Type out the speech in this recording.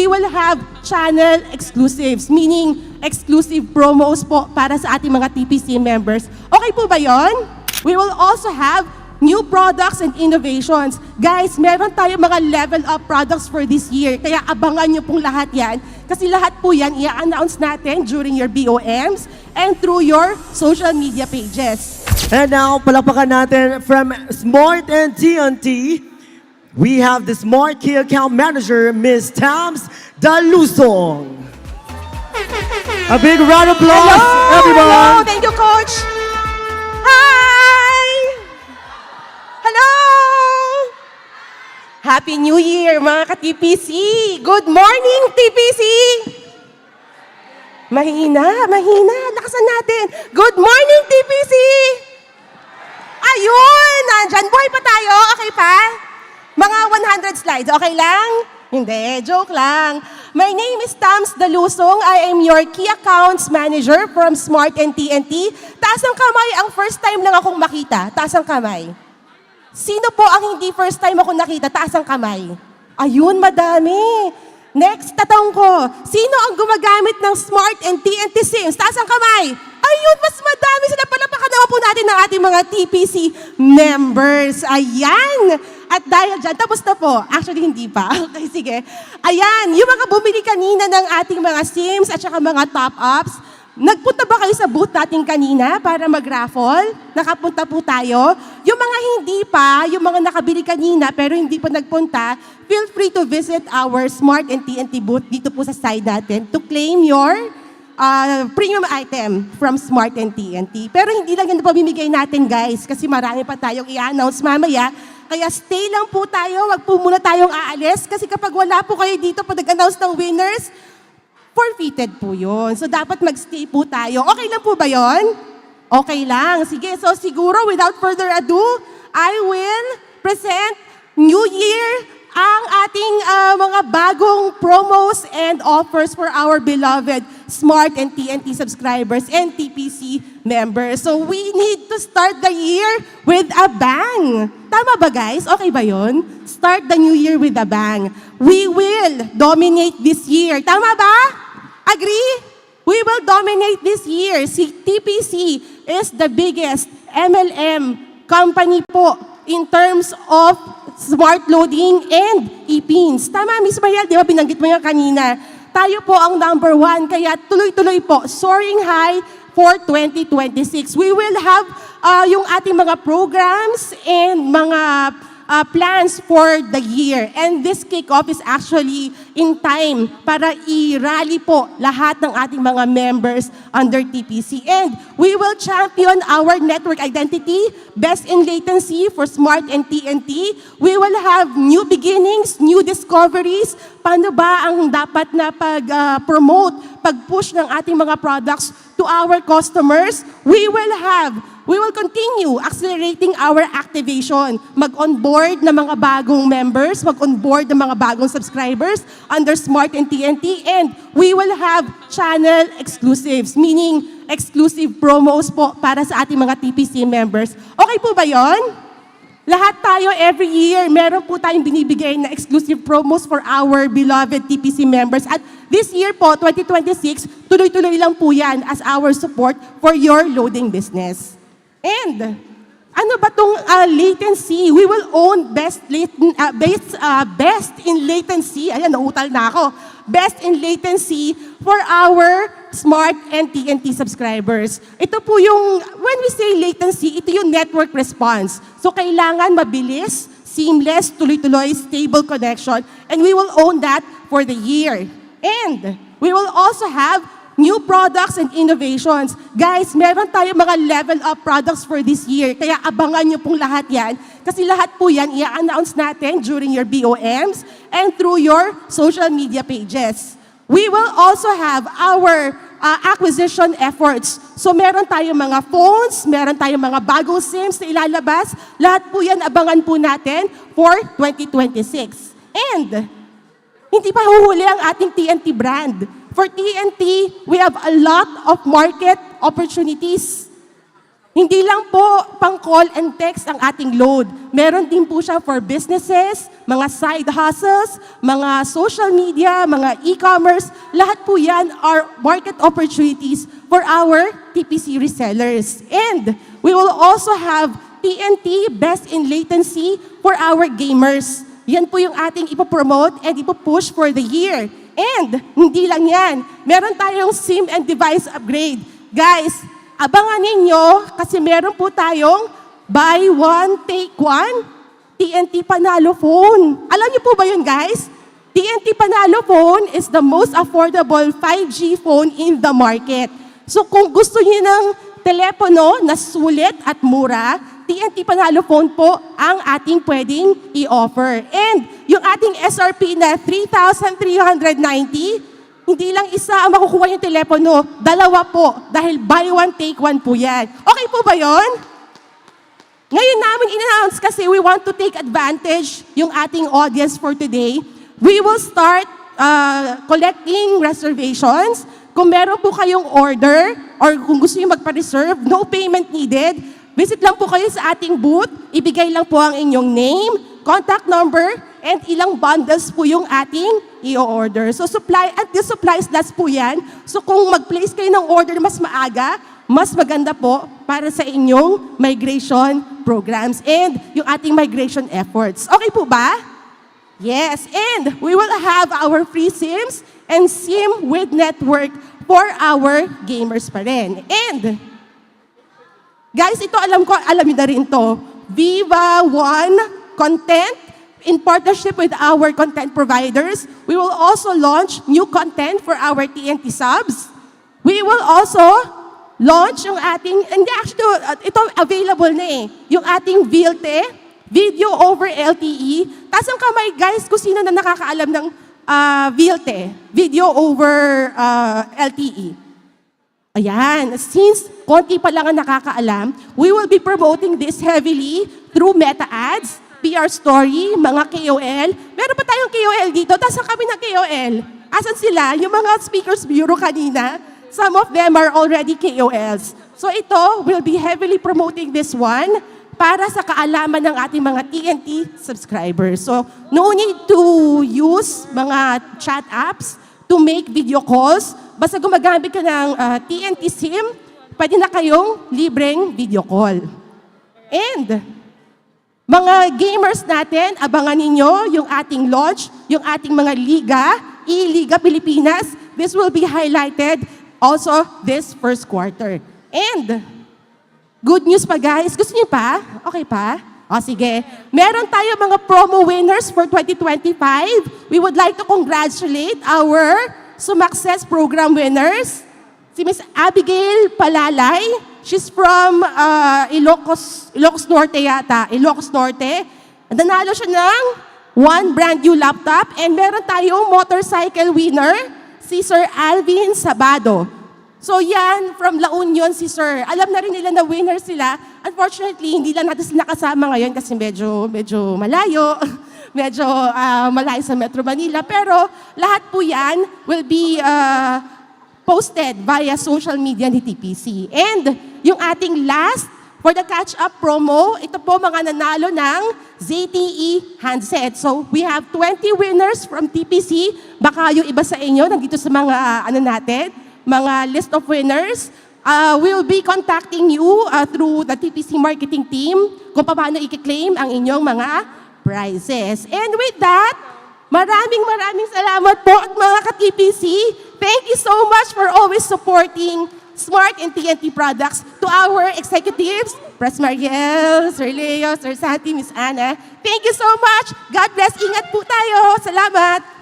we will have channel exclusives, meaning exclusive promos po para sa ating mga TPC members. Okay po ba yon? We will also have new products and innovations. Guys, meron tayong mga level up products for this year. Kaya abangan nyo pong lahat yan. Kasi lahat po yan i-announce natin during your BOMs and through your social media pages. And now, palakpakan natin from Smart and TNT, we have the Smart Key Account Manager, Ms. Tams Dalusong. A big round of applause, everyone. Hello! Thank you, Coach! Hi! Hello! Happy New Year, mga ka-TPC! Good morning, TPC! Mahina. Lakasan natin. Good morning, TPC! Ayun! Nandyan. Buhay pa tayo? Okay pa? Mga 100 slides. Okay lang? Hindi. Joke lang. My name is Tams Dalusong. I am your Key Accounts Manager from Smart and TNT. Taas ang kamay. Ang first time lang akong makita. Taas ang kamay. Sino po ang hindi first time ako nakita? Taas ang kamay. Ayun, madami. Next, tatanong ko, sino ang gumagamit ng Smart and TNT SIMs? Taas ang kamay. Ayun, mas madami sila. Palapakan naman po natin ng ating mga TPC members. Ayan. At dahil dyan, tapos na po. Actually, hindi pa. Okay, sige. Ayan, yung mga bumili kanina ng ating mga SIMs at saka mga top-ups, nagpunta ba kayo sa booth natin kanina para mag-raffle? Nakapunta po tayo. Yung mga hindi pa, yung mga nakabili kanina pero hindi pa nagpunta, feel free to visit our Smart and TNT booth dito po sa side natin to claim your premium item from Smart and TNT. Pero hindi lang yan na pamimigay natin, guys, kasi marami pa tayong i-announce mamaya. Kaya stay lang po tayo, wag po muna tayong aalis kasi kapag wala po kayo dito pag nag-announce ng winners, forfeited po yun. So, dapat mag-stay po tayo. Okay lang po ba yun? Okay lang. Sige, so siguro, without further ado, I will present New Year ang ating mga bagong promos and offers for our beloved Smart and TNT subscribers and TPC members. So, we need to start the year with a bang. Tama ba, guys? Okay ba yun? Start the new year with a bang. We will dominate this year. Tama ba? Agree? We will dominate this year. Si TPC is the biggest MLM company po in terms of smart loading and e-pins. Tama, Miss Mariel, di ba binanggit mo yan kanina? Tayo po ang number 1, kaya tuloy-tuloy po, soaring high for 2026. We will have yung ating mga programs and mga plans for the year. And this kickoff is actually in time para i-rally po lahat ng ating mga members under TPC. And we will champion our network identity, best in latency for Smart and TNT. We will have new beginnings, new discoveries. Paano ba ang dapat na pag-promote, pag-push ng ating mga products to our customers? We will continue accelerating our activation. Mag-onboard ng mga bagong members, mag-onboard ng mga bagong subscribers under Smart and TNT, and we will have channel exclusives, meaning exclusive promos po para sa ating mga TPC members. Okay po ba yon? Lahat tayo every year, meron po tayong binibigay na exclusive promos for our beloved TPC members. At this year po, 2026, tuloy-tuloy lang po yan as our support for your loading business. And ano ba tong latency? We will own best in latency. Ayan, nauutal na ako. Best in latency for our Smart and TNT subscribers. Ito po yung, when we say latency, ito yung network response. So kailangan mabilis, seamless, tuloy-tuloy, stable connection. And we will own that for the year. And we will also have new products and innovations. Guys, meron tayong mga level up products for this year. Kaya abangan nyo pong lahat yan. Kasi lahat po yan i-announce natin during your BOMs and through your social media pages. We will also have our acquisition efforts. So meron tayong mga phones, meron tayong mga bagong SIMs na ilalabas. Lahat po yan abangan po natin for 2026. And hindi pa huhuli ang ating TNT brand. For TNT, we have a lot of market opportunities. Hindi lang po pang call and text ang ating load. Meron din po siya for businesses, mga side hustles, mga social media, mga e-commerce. Lahat po yan are market opportunities for our TPC resellers. And we will also have TNT Best in Latency for our gamers. Yan po yung ating ipopromote and ipopush for the year. And hindi lang yan, meron tayong SIM and device upgrade. Guys, abangan ninyo kasi meron po tayong buy one, take one, TNT Panalo phone. Alam niyo po ba yun, guys? TNT Panalo phone is the most affordable 5G phone in the market. So kung gusto niyo ng telepono na sulit at mura, TNT Panalo phone po ang ating pwedeng i-offer. And yung ating SRP na 3,390, hindi lang isa ang makukuha yung telepono, dalawa po, dahil buy one, take one po yan. Okay po ba yon? Ngayon namin in-announce kasi we want to take advantage yung ating audience for today. We will start collecting reservations. Kung meron po kayong order or kung gusto nyo magpa-reserve, no payment needed. Visit lang po kayo sa ating booth, ibigay lang po ang inyong name, contact number, and ilang bundles po yung ating i-order. So supply at the supply slots po yan. So kung mag-place kayo ng order mas maaga, mas maganda po para sa inyong migration programs and yung ating migration efforts. Okay po ba? Yes, and we will have our free SIMs and SIM with network for our gamers pa rin. And guys, ito alam niyo na rin to. Viva One Content, in partnership with our content providers, we will also launch new content for our TNT subs. We will also launch yung ating, and actually, ito available na eh, yung ating VLTE, Video over LTE. Taas ang kamay guys kung sino na nakakaalam ng VLTE, Video over LTE. Ayan, since konti pa lang ang nakakaalam, we will be promoting this heavily through Meta Ads, PR Story, mga KOL. Meron pa tayong KOL dito. Tapos kami ng KOL. Asan sila? Yung mga speakers bureau kanina, some of them are already KOLs. So ito, we'll be heavily promoting this one para sa kaalaman ng ating mga TNT subscribers. So no need to use mga chat apps to make video calls. Basta gumagamit ka ng TNT SIM, pwede na kayong libreng video call. And mga gamers natin, abangan ninyo yung ating launch, yung ating mga liga, E-Liga Pilipinas. This will be highlighted also this first quarter. And good news pa guys. Gusto niyo pa? Okay pa? O sige. Meron tayo mga promo winners for 2025. We would like to congratulate our Sumaccess program winners. Si Miss Abigail Palalay. She's from Ilocos Norte yata. Ilocos Norte. Nanalo siya ng one brand new laptop. And meron tayong motorcycle winner, si Sir Alvin Sabado. So yan, from La Union si Sir. Alam na rin nila na winner sila. Unfortunately, hindi lang natin sila kasama ngayon kasi medyo malayo. Medyo malayo sa Metro Manila. Pero lahat po yan will be posted via social media ni TPC. And yung ating last for the catch-up promo, ito po mga nanalo ng ZTE handset. So we have 20 winners from TPC. Baka yung iba sa inyo, nandito sa mga mga list of winners. We'll be contacting you through the TPC marketing team kung paano i-claim ang inyong mga prizes. And with that, maraming salamat po at mga ka-TPC. Thank you so much for always supporting Smart and TNT products. To our executives, Pres Mariel, Sir Leo, Sir Santi, Miss Anna. Thank you so much. God bless. Ingat po tayo. Salamat.